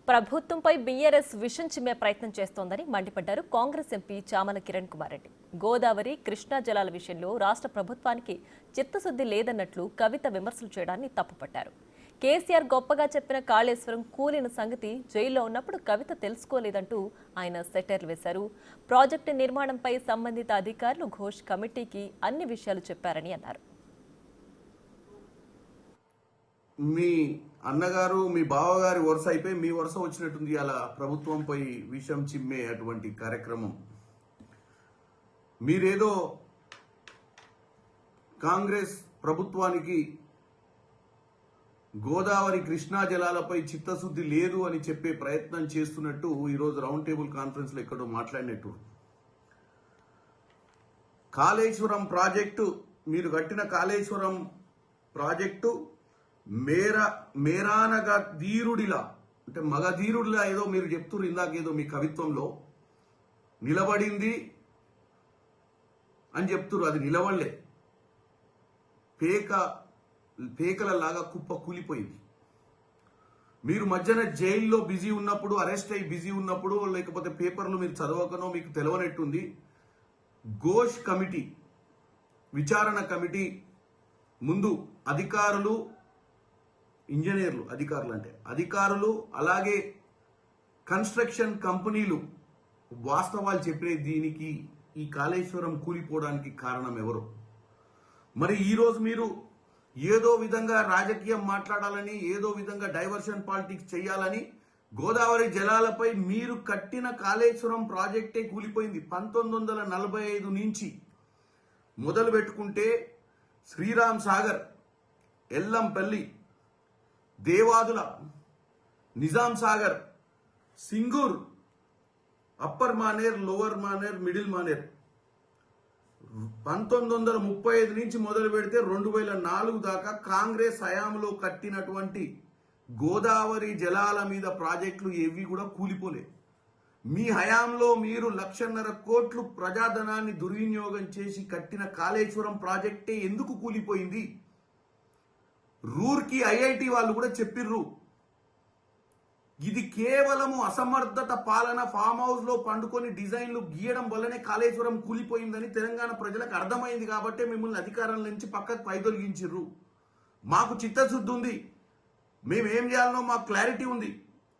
ప్రభుత్వంపై బీఆర్ఎస్ విషం చిమ్మే ప్రయత్నం చేస్తోందని మండిపడ్డారు కాంగ్రెస్ ఎంపీ చామల కిరణ్ కుమార్ రెడ్డి. గోదావరి, కృష్ణా జలాల విషయంలో రాష్ట్ర ప్రభుత్వానికి చిత్తశుద్ధి లేదన్నట్లు కవిత విమర్శలు చేయడాన్ని తప్పుపట్టారు. కేసీఆర్ గొప్పగా చెప్పిన కాళేశ్వరం కూలిన సంగతి జైల్లో ఉన్నప్పుడు కవిత తెలుసుకోలేదంటూ ఆయన సెటైర్లు వేశారు. ప్రాజెక్టు నిర్మాణంపై సంబంధిత అధికారులు ఘోష్ కమిటీకి అన్ని విషయాలు చెప్పారని అన్నారు. మీ అన్నగారు మీ బావగారి వరుస అయిపోయి మీ వరుస వచ్చినట్టుంది. అలా ప్రభుత్వంపై విషం చిమ్మే అటువంటి కార్యక్రమం. మీరేదో కాంగ్రెస్ ప్రభుత్వానికి గోదావరి, కృష్ణా జలాలపై చిత్తశుద్ధి లేదు అని చెప్పే ప్రయత్నం చేస్తున్నట్టు ఈరోజు రౌండ్ టేబుల్ కాన్ఫరెన్స్ లో ఎక్కడో మాట్లాడినట్టు. కాళేశ్వరం ప్రాజెక్టు, మీరు కట్టిన కాళేశ్వరం ప్రాజెక్టు మేరానగా ధీరుడిలా, అంటే మగధీరుడిలా ఏదో మీరు చెప్తున్నారు ఇందాకేదో మీ కవిత్వంలో నిలబడింది అని చెప్తున్నారు. అది నిలబడలే, పేకలలాగా కుప్ప కూలిపోయింది. మీరు మధ్యన జైల్లో బిజీ ఉన్నప్పుడు, అరెస్ట్ అయ్యి బిజీ ఉన్నప్పుడు, లేకపోతే పేపర్లు మీరు చదవకనో మీకు తెలవనట్టుంది. ఘోష్ కమిటీ, విచారణ కమిటీ ముందు అధికారులు, ఇంజనీర్లు, అధికారులు అలాగే కన్స్ట్రక్షన్ కంపెనీలు వాస్తవాలు చెప్పే దీనికి ఈ కాళేశ్వరం కూలిపోవడానికి కారణం ఎవరు? మరి ఈరోజు మీరు ఏదో విధంగా రాజకీయం మాట్లాడాలని, ఏదో విధంగా డైవర్షన్ పాలిటిక్స్ చేయాలని గోదావరి జలాలపై మీరు కట్టిన కాళేశ్వరం ప్రాజెక్టే కూలిపోయింది. 1945 నుంచి మొదలు పెట్టుకుంటే Sriram Sagar, Yellampalli, Devadula, Nizam Sagar, Singur, upper Maner, lower Maner, middle Maner 1935 నుంచి మొదలు పెడితే 2004 దాకా కాంగ్రెస్ హయాంలో కట్టినటువంటి గోదావరి జలాల మీద ప్రాజెక్టులు ఏవి కూడా కూలిపోలే. మీ హయాంలో మీరు 1.5 కోట్లు ప్రజాధనాన్ని దుర్వినియోగం చేసి కట్టిన కాళేశ్వరం ప్రాజెక్టే ఎందుకు కూలిపోయింది? రూర్కి ఐఐటి వాళ్ళు కూడా చెప్పిర్రు, ఇది కేవలము అసమర్థత పాలన, ఫామ్ హౌస్ లో పండుకొని డిజైన్లు గీయడం వల్లనే కాళేశ్వరం కూలిపోయిందని తెలంగాణ ప్రజలకు అర్థమైంది. కాబట్టి మిమ్మల్ని అధికారం నుంచి పక్కకు పైదొలగించిర్రు. మాకు చిత్తశుద్ధి ఉంది, మేమేం చేయాలనో మాకు క్లారిటీ ఉంది.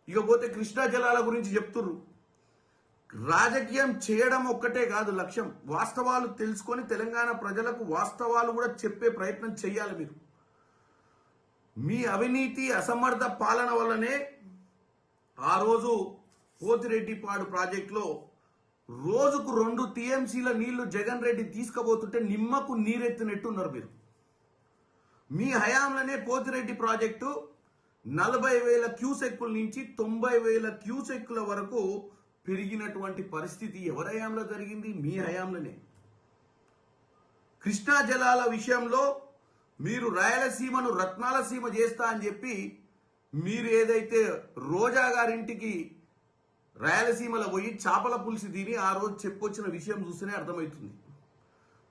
ఇకపోతే కృష్ణా జలాల గురించి చెప్తుర్రు. రాజకీయం చేయడం ఒక్కటే కాదు లక్ష్యం, వాస్తవాలు తెలుసుకొని తెలంగాణ ప్రజలకు వాస్తవాలు కూడా చెప్పే ప్రయత్నం చేయాలి. మీరు మీ అవినీతి, అసమర్థ పాలన వల్లనే ఆ రోజు పోతిరెడ్డిపాడు ప్రాజెక్టులో రోజుకు 2 టీఎంసీల నీళ్లు జగన్ రెడ్డి తీసుకుపోతుంటే నిమ్మకు నీరెత్తినట్టున్నారు మీరు. మీ హయాంలోనే పోతిరెడ్డి ప్రాజెక్టు 40,000 క్యూసెక్కుల నుంచి 90,000 క్యూసెక్కుల వరకు పెరిగినటువంటి పరిస్థితి ఎవరి హయాంలో జరిగింది? మీ హయాంలోనే. కృష్ణా జలాల విషయంలో మీరు రాయలసీమను రత్నాల సీమ చేస్తా అని చెప్పి మీరు ఏదైతే రోజా గారింటికి రాయలసీమలో పోయి చేపల పులుసు తిని ఆ రోజు చెప్పొచ్చిన విషయం చూస్తేనే అర్థమవుతుంది.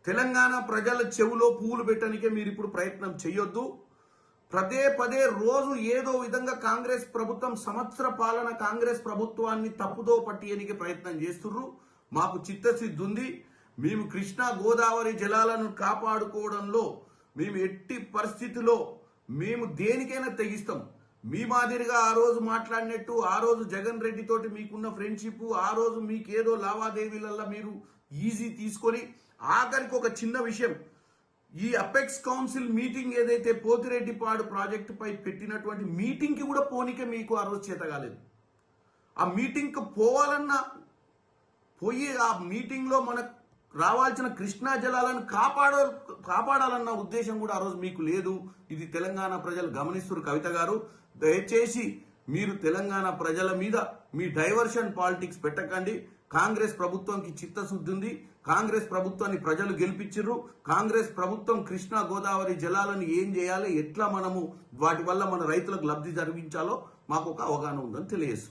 తెలంగాణ ప్రజల చెవులో పువ్వులు పెట్టడానికే మీరు ఇప్పుడు ప్రయత్నం చేయొద్దు. పదే రోజు ఏదో విధంగా కాంగ్రెస్ ప్రభుత్వం సంవత్సర పాలన కాంగ్రెస్ ప్రభుత్వాన్ని తప్పుదో పట్టియడానికి ప్రయత్నం చేస్తుర్రు. మాకు చిత్తశుద్ధి ఉంది. మేము కృష్ణా గోదావరి జలాలను కాపాడుకోవడంలో మేము ఎట్టి పరిస్థితిలో మేము దేనికైనా తెగిస్తాం. మీ మాదిరిగా ఆ రోజు మాట్లాడినట్టు, ఆ రోజు జగన్ రెడ్డి తోటి మీకున్న ఫ్రెండ్షిప్, ఆ రోజు మీకేదో లావాదేవీలల్లో మీరు ఈజీ తీసుకొని ఆఖరికి ఒక చిన్న విషయం, ఈ అపెక్స్ కౌన్సిల్ మీటింగ్ ఏదైతే పోతిరెడ్డిపాడు ప్రాజెక్టు పై పెట్టినటువంటి మీటింగ్ కి కూడా పోనీకే మీకు ఆ రోజు చేత కాలేదు. ఆ మీటింగ్ కి పోవాలన్నా పోయి ఆ మీటింగ్ లో మనకు రావాల్సిన కృష్ణా జలాలను కాపాడాలన్న ఉద్దేశం కూడా ఆ రోజు మీకు లేదు. ఇది తెలంగాణ ప్రజలు గమనిస్తున్నారు. కవిత గారు, దయచేసి మీరు తెలంగాణ ప్రజల మీద మీ డైవర్షన్ పాలిటిక్స్ పెట్టకండి. కాంగ్రెస్ ప్రభుత్వానికి చిత్తశుద్ధి ఉంది. కాంగ్రెస్ ప్రభుత్వాన్ని ప్రజలు గెలిపించారు. కాంగ్రెస్ ప్రభుత్వం కృష్ణా గోదావరి జలాలను ఏం చేయాలి, ఎట్లా మనము వాటి వల్ల మన రైతులకు లబ్ధి జరిగించాలో మాకు ఒక అవగాహన ఉందని తెలియజేస్తుంది.